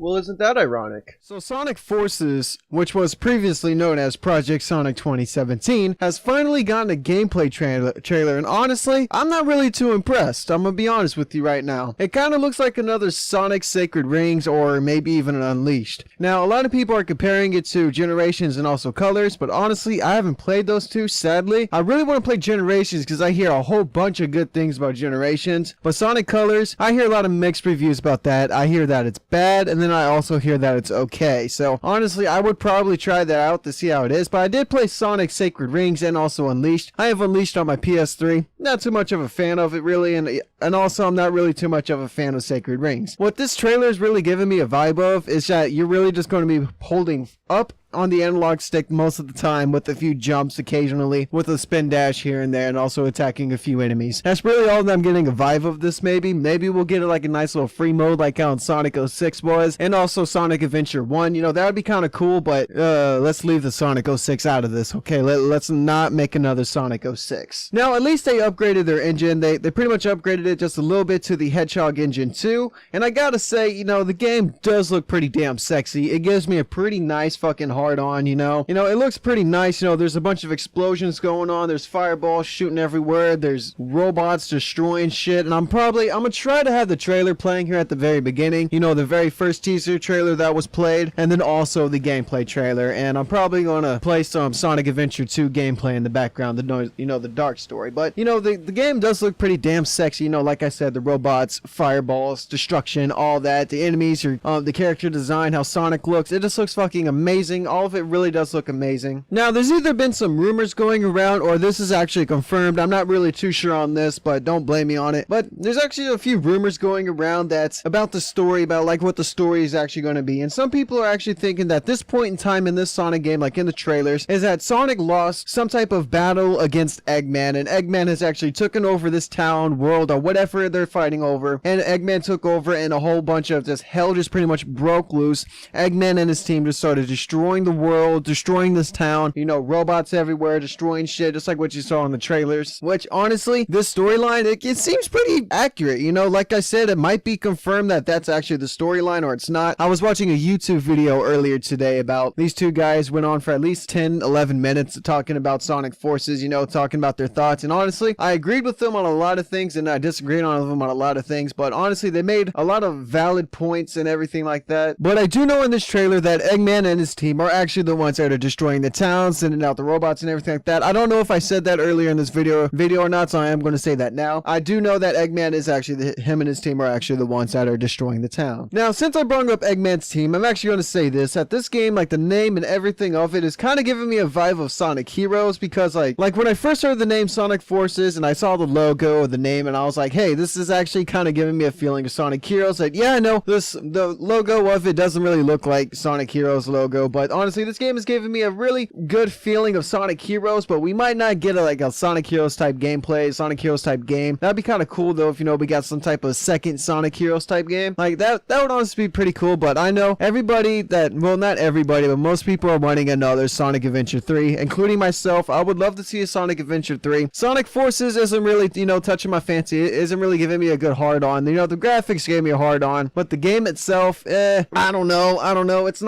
Well, isn't that ironic? So Sonic Forces, which was previously known as Project Sonic 2017, has finally gotten a gameplay trailer, and honestly, I'm not really too impressed. I'm gonna be honest with you right now. It kind of looks like another Sonic Sacred Rings, or maybe even an Unleashed. Now, a lot of people are comparing it to Generations and also Colors, but honestly, I haven't played those two, sadly. I really want to play Generations because I hear a whole bunch of good things about Generations, but Sonic Colors, I hear a lot of mixed reviews about that. I hear that it's bad, and then I also hear that it's okay. So honestly, I would probably try that out to see how it is, but I did play Sonic Sacred Rings and also Unleashed. I have Unleashed on my PS3. Not too much of a fan of it really, and also I'm not really too much of a fan of Sacred Rings. What this trailer is really giving me a vibe of is that you're really just going to be holding up on the analog stick most of the time, with a few jumps occasionally, with a spin dash here and there, and also attacking a few enemies. That's really all that I'm getting a vibe of this. Maybe we'll get like a nice little free mode like how in Sonic 06 was, and also Sonic Adventure 1. You know, that would be kind of cool, but let's leave the Sonic 06 out of this, okay? Let's not make another Sonic 06. Now, at least they upgraded their engine. They pretty much upgraded it just a little bit to the Hedgehog engine 2, and I gotta say, you know, the game does look pretty damn sexy. It gives me a pretty nice fucking hard on, you know, it looks pretty nice. You know, there's a bunch of explosions going on, there's fireballs shooting everywhere, there's robots destroying shit, and I'm gonna try to have the trailer playing here at the very beginning, you know, the very first teaser trailer that was played, and then also the gameplay trailer, and I'm probably gonna play some Sonic Adventure 2 gameplay in the background, the dark story. But you know, the game does look pretty damn sexy. You know, like I said, the robots, fireballs, destruction, all that, the enemies, the character design, how Sonic looks, it just looks fucking amazing. All of it really does look amazing. Now, there's either been some rumors going around, or this is actually confirmed. I'm not really too sure on this, but don't blame me on it. But there's actually a few rumors going around that's about the story, about like what the story is actually going to be. And some people are actually thinking that this point in time in this Sonic game, like in the trailers, is that Sonic lost some type of battle against Eggman, and Eggman has actually taken over this town, world, or whatever they're fighting over, and Eggman took over, and a whole bunch of just hell just pretty much broke loose. Eggman and his team just started destroying the world, destroying this town, you know, robots everywhere, destroying shit, just like what you saw in the trailers. Which, honestly, this storyline, it seems pretty accurate, you know, like I said, it might be confirmed that that's actually the storyline, or it's not. I was watching a YouTube video earlier today about these two guys, went on for at least 10-11 minutes talking about Sonic Forces, you know, talking about their thoughts, and honestly, I agreed with them on a lot of things, and I disagreed on them on a lot of things, but honestly, they made a lot of valid points and everything like that. But I do know in this trailer that Eggman and his team are actually the ones that are destroying the town, sending out the robots and everything like that. I don't know if I said that earlier in this video or not, so I am going to say that now. I do know that Eggman is actually, him and his team are actually the ones that are destroying the town. Now, since I brought up Eggman's team, I'm actually going to say this, that this game, like the name and everything of it, is kind of giving me a vibe of Sonic Heroes, because like when I first heard the name Sonic Forces and I saw the logo of the name, and I was like, hey, this is actually kind of giving me a feeling of Sonic Heroes. Like, yeah, I know the logo of it doesn't really look like Sonic Heroes logo, but honestly, this game is giving me a really good feeling of Sonic Heroes, but we might not get like a Sonic Heroes type gameplay, Sonic Heroes type game. That'd be kind of cool though, if you know, we got some type of second Sonic Heroes type game. Like that would honestly be pretty cool, but I know everybody well, not everybody, but most people are wanting another Sonic Adventure 3, including myself. I would love to see a Sonic Adventure 3. Sonic Forces isn't really, you know, touching my fancy. It isn't really giving me a good hard on. You know, the graphics gave me a hard on, but the game itself, I don't know. It's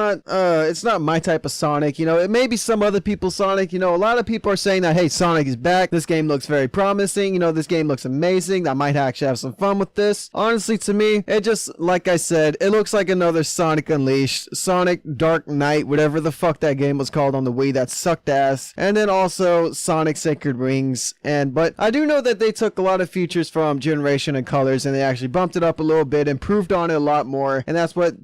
not my type of Sonic. You know, it may be some other people's Sonic. You know, a lot of people are saying that, hey, Sonic is back. This game looks very promising. You know, this game looks amazing. I might actually have some fun with this. Honestly, to me, it just, like I said, it looks like another Sonic Unleashed, Sonic Dark Knight, whatever the fuck that game was called on the Wii that sucked ass, and then also Sonic Sacred Rings. But I do know that they took a lot of features from Generation and Colors, and they actually bumped it up a little bit, improved on it a lot more, and that's what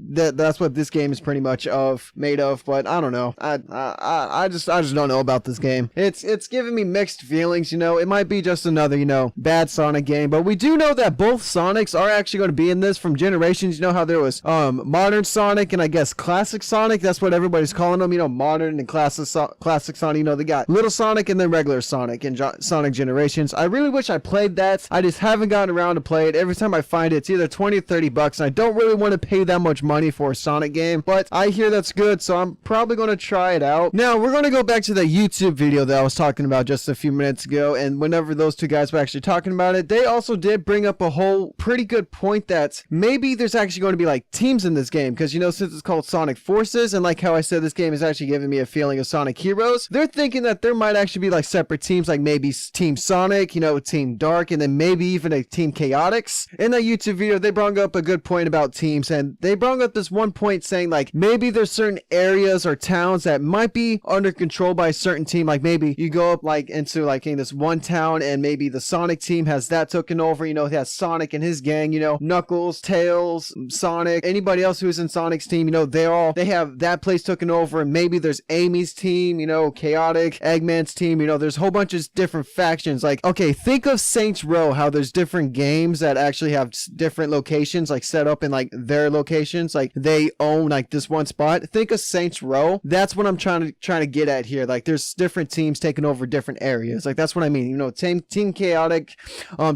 this game is pretty much made of. But I don't know. I just don't know about this game. It's giving me mixed feelings. You know, it might be just another, you know, bad Sonic game, but we do know that both Sonics are actually going to be in this from Generations. You know how there was modern Sonic and I guess classic Sonic. That's what everybody's calling them. You know, modern and classic Sonic. You know, they got little Sonic and then regular Sonic in Sonic Generations. I really wish I played that. I just haven't gotten around to play it. Every time I find it, it's either 20 or 30 bucks, and I don't really want to pay that much money for a Sonic game, but I hear that's good, so I'm probably probably going to try it out. Now, we're going to go back to the YouTube video that I was talking about just a few minutes ago, and whenever those two guys were actually talking about it, they also did bring up a whole pretty good point that maybe there's actually going to be like teams in this game, because, you know, since it's called Sonic Forces, and like how I said, this game is actually giving me a feeling of Sonic Heroes, they're thinking that there might actually be like separate teams, like maybe Team Sonic, you know, Team Dark, and then maybe even a Team Chaotix. In that YouTube video, they brought up a good point about teams, and they brought up this one point saying like maybe there's certain areas or towns that might be under control by a certain team. Like maybe you go up like into like in this one town, and maybe the Sonic team has that taken over, you know, it has Sonic and his gang, you know, Knuckles, Tails, Sonic, anybody else who's in Sonic's team, you know, they have that place taken over. And maybe there's Amy's team, you know, Chaotic, Eggman's team, you know, there's a whole bunch of different factions. Like, okay, think of Saints Row, how there's different games that actually have different locations like set up in like their locations, like they own like this one spot. Think of Saints Row. That's what I'm trying to get at here. Like there's different teams taking over different areas. Like that's what I mean. You know, Team Chaotic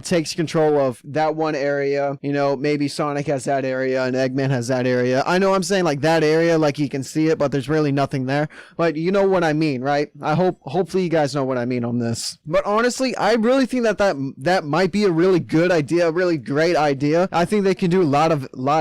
takes control of that one area. You know, maybe Sonic has that area and Eggman has that area. I know I'm saying like that area, like you can see it, but there's really nothing there. But you know what I mean, right? Hopefully you guys know what I mean on this. But honestly, I really think that might be a really good idea, a really great idea. I think they can do a lot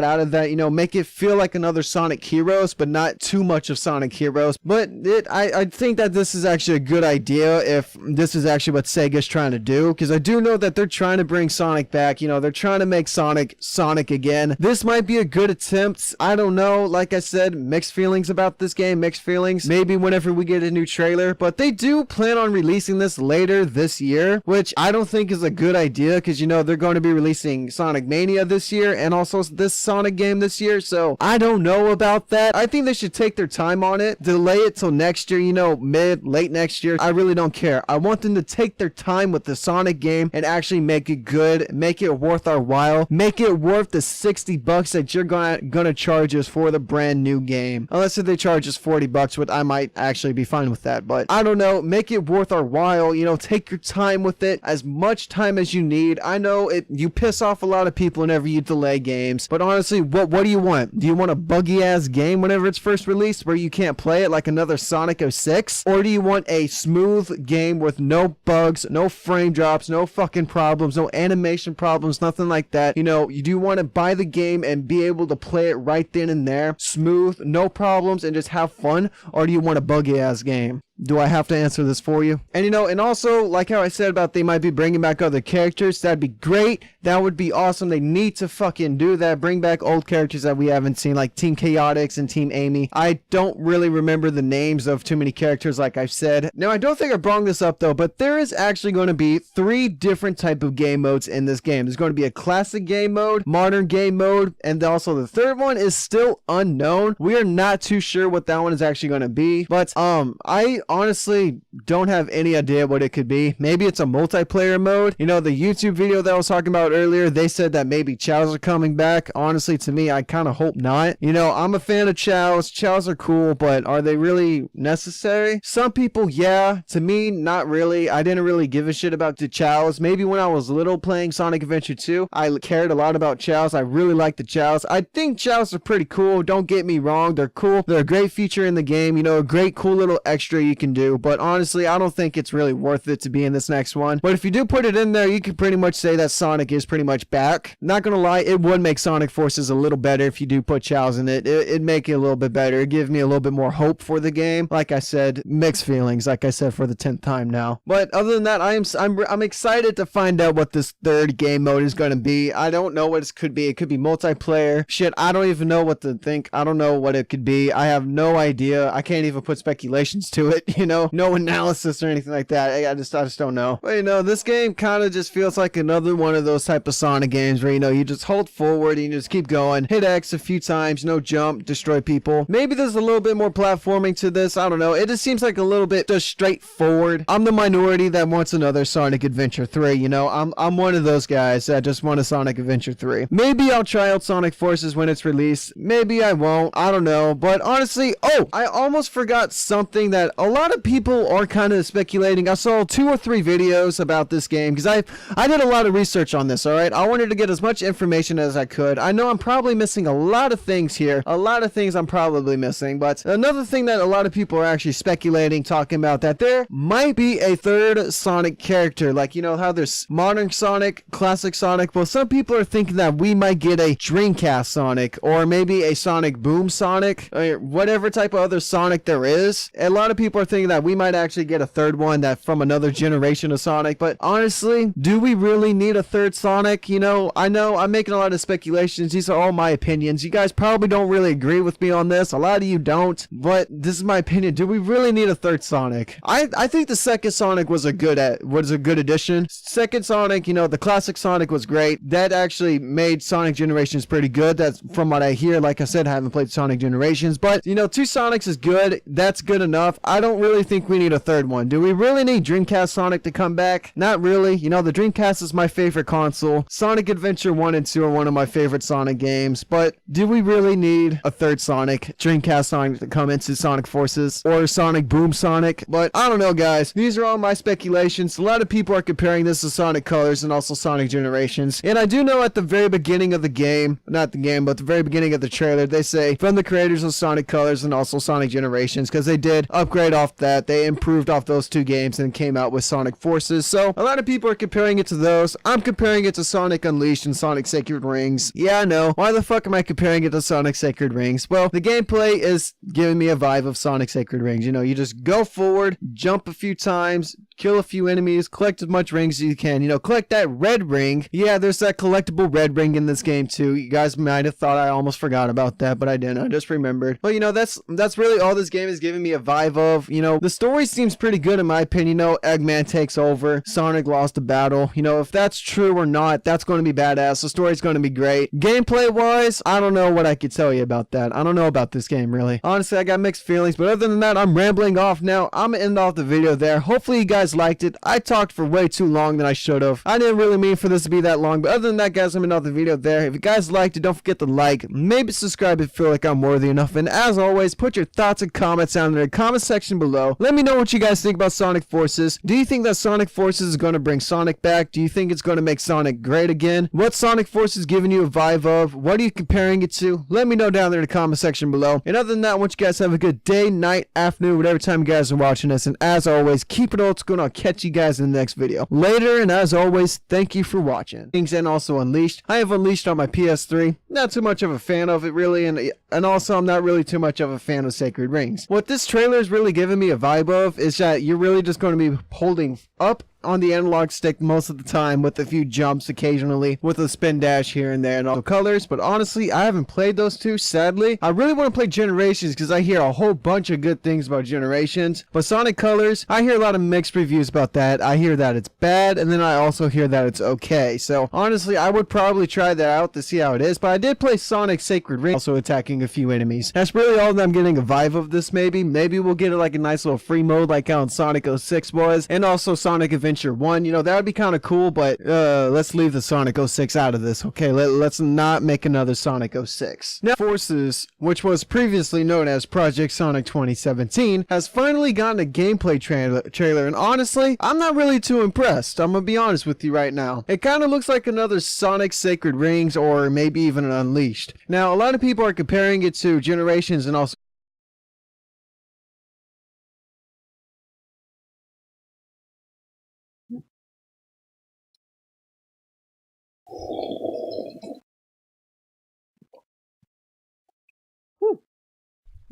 out of that, you know, make it feel like another Sonic Heroes, but not too much of Sonic Heroes. But I think that this is actually a good idea if this is actually what Sega's trying to do, because I do know that they're trying to bring Sonic back. You know, they're trying to make Sonic again. This might be a good attempt. I don't know. Like I said, mixed feelings about this game, mixed feelings. Maybe whenever we get a new trailer, but they do plan on releasing this later this year, which I don't think is a good idea, because, you know, they're going to be releasing Sonic Mania this year and also this Sonic game this year. So I don't know about that. I think they should take their time on it, delay it till next year, you know, late next year. I really don't care. I want them to take their time with the Sonic game and actually make it good, make it worth our while, make it worth the $60 that you're gonna charge us for the brand new game. Unless if they charge us $40, which I might actually be fine with that, but I don't know. Make it worth our while, you know, take your time with it, as much time as you need. I know you piss off a lot of people whenever you delay games, but honestly, what do you want? Do you want a buggy ass game whenever it's first released where you can't play it like another Sonic 06? Or do you want a smooth game with no bugs, no frame drops, no fucking problems, no animation problems, nothing like that? You know, you do want to buy the game and be able to play it right then and there, smooth, no problems, and just have fun? Or do you want a buggy ass game? Do I have to answer this for you? And you know, and also, like how I said about they might be bringing back other characters, that'd be great. That would be awesome. They need to fucking do that. Bring back old characters that we haven't seen, like Team Chaotix and Team Amy. I don't really remember the names of too many characters, like I've said. Now, I don't think I brought this up though, but there is actually going to be 3 different type of game modes in this game. There's going to be a classic game mode, modern game mode, and also the third one is still unknown. We are not too sure what that one is actually going to be, but I honestly don't have any idea what it could be. Maybe it's a multiplayer mode. You know, the YouTube video that I was talking about earlier, they said that maybe Chows are coming back. Honestly, to me, I kind of hope not. You know, I'm a fan of Chows. Chows are cool, but are they really necessary? Some people, yeah. To me, not really. I didn't really give a shit about the Chows. Maybe when I was little playing Sonic Adventure 2, I cared a lot about Chows. I really like the Chows. I think Chows are pretty cool. Don't get me wrong. They're cool. They're a great feature in the game. You know, a great cool little extra you can do. But honestly, I don't think it's really worth it to be in this next one. But if you do put it in there, you can pretty much say that Sonic is pretty much back. Not gonna lie, it would make Sonic Forces a little better if you do put Chows in it. It'd make it a little bit better. It'd give me a little bit more hope for the game. Like I said, mixed feelings, like I said for the 10th time now. But other than that, I'm excited to find out what this third game mode is gonna be. I don't know what it could be. It could be multiplayer. Shit, I don't even know what to think. I don't know what it could be. I have no idea. I can't even put speculations to it, you know? No analysis or anything like that. I just don't know. But you know, this game kind of just feels like another one of those type of Sonic games where, you know, you just hold forward and you just keep going, hit X a few times, no jump, destroy people. Maybe there's a little bit more platforming to this. I don't know. It just seems like a little bit just straightforward. I'm the minority that wants another Sonic Adventure 3, you know? I'm one of those guys that just want a Sonic Adventure 3. Maybe I'll try out Sonic Forces when it's released. Maybe I won't. I don't know. But honestly, oh, I almost forgot something that a lot lot of people are kind of speculating. I saw 2 or 3 videos about this game because I did a lot of research on this, alright? I wanted to get as much information as I could. I know I'm probably missing a lot of things here. A lot of things I'm probably missing, but another thing that a lot of people are actually speculating, talking about, that there might be a third Sonic character. Like, you know how there's modern Sonic, classic Sonic? Well, some people are thinking that we might get a Dreamcast Sonic, or maybe a Sonic Boom Sonic, or whatever type of other Sonic there is. A lot of people are thinking that we might actually get a third one that from another generation of Sonic, but honestly, do we really need a third Sonic? You know I'm making a lot of speculations. These are all my opinions. You guys probably don't really agree with me on this. A lot of you don't, but this is my opinion. Do we really need a third Sonic? I think the second Sonic was a good addition. Second Sonic, you know, the classic Sonic was great. That actually made Sonic Generations pretty good. That's from what I hear. Like I said, I haven't played Sonic Generations, but you know, 2 Sonics is good. That's good enough. I don't really think we need a third one. Do we really need Dreamcast Sonic to come back? Not really. You know, the Dreamcast is my favorite console. Sonic Adventure 1 and 2 are one of my favorite Sonic games, but do we really need a third Sonic, Dreamcast Sonic, to come into Sonic Forces, or Sonic Boom Sonic? But I don't know, guys. These are all my speculations. A lot of people are comparing this to Sonic Colors and also Sonic Generations, and I do know at the very beginning of the game, not the game, but the very beginning of the trailer, they say from the creators of Sonic Colors and also Sonic Generations, because they did upgrade off that. They improved off those 2 games and came out with Sonic Forces. So a lot of people are comparing it to those. I'm comparing it to Sonic Unleashed and Sonic Sacred Rings. Yeah, I know. Why the fuck am I comparing it to Sonic Sacred Rings? Well, the gameplay is giving me a vibe of Sonic Sacred Rings. You know, you just go forward, jump a few times, kill a few enemies, collect as much rings as you can. You know, collect that red ring. Yeah, there's that collectible red ring in this game too. You guys might have thought I almost forgot about that, but I didn't. I just remembered. But you know, that's really all this game is giving me a vibe of. You know, the story seems pretty good in my opinion. You know, Eggman takes over. Sonic lost the battle. You know, if that's true or not, that's going to be badass. The story's going to be great. Gameplay wise, I don't know what I could tell you about that. I don't know about this game really. Honestly, I got mixed feelings, but other than that, I'm rambling off now. I'm gonna end off the video there. Hopefully you guys liked it. I talked for way too long than I should have. I didn't really mean for this to be that long, but other than that, guys, I'm gonna end off the video there. If you guys liked it, don't forget to like, maybe subscribe if you feel like I'm worthy enough, and as always, put your thoughts and comments down in the comment section below. Let me know what you guys think about Sonic Forces. Do you think that Sonic Forces is going to bring Sonic back? Do you think it's going to make Sonic great again? What Sonic Forces giving you a vibe of? What are you comparing it to? Let me know down there in the comment section below. And other than that, I want you guys to have a good day, night, afternoon, whatever time you guys are watching this. And as always, keep it old school, and I'll catch you guys in the next video. Later, and as always, thank you for watching. And also Unleashed. I have Unleashed on my PS3. Not too much of a fan of it, really, and also I'm not really too much of a fan of Sacred Rings. What this trailer is really giving me a vibe of is that you're really just going to be holding up on the analog stick most of the time, with a few jumps occasionally, with a spin dash here and there, and all colors. But honestly, I haven't played those 2, sadly. I really want to play Generations because I hear a whole bunch of good things about Generations, but Sonic Colors, I hear a lot of mixed reviews about that. I hear that it's bad, and then I also hear that it's okay. So honestly, I would probably try that out to see how it is. But I did play Sonic Sacred Ring, also attacking a few enemies. That's really all that I'm getting a vibe of this. Maybe we'll get like a nice little free mode like how in Sonic 06 was, and also Sonic Adventure 1, you know, that would be kind of cool, but let's leave the Sonic 06 out of this, okay? Let's not make another Sonic 06. Now, Forces, which was previously known as Project Sonic 2017, has finally gotten a gameplay trailer, and honestly, I'm not really too impressed. I'm gonna be honest with you right now. It kind of looks like another Sonic Sacred Rings, or maybe even an Unleashed. Now, a lot of people are comparing it to Generations and also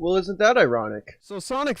well, isn't that ironic? So Sonic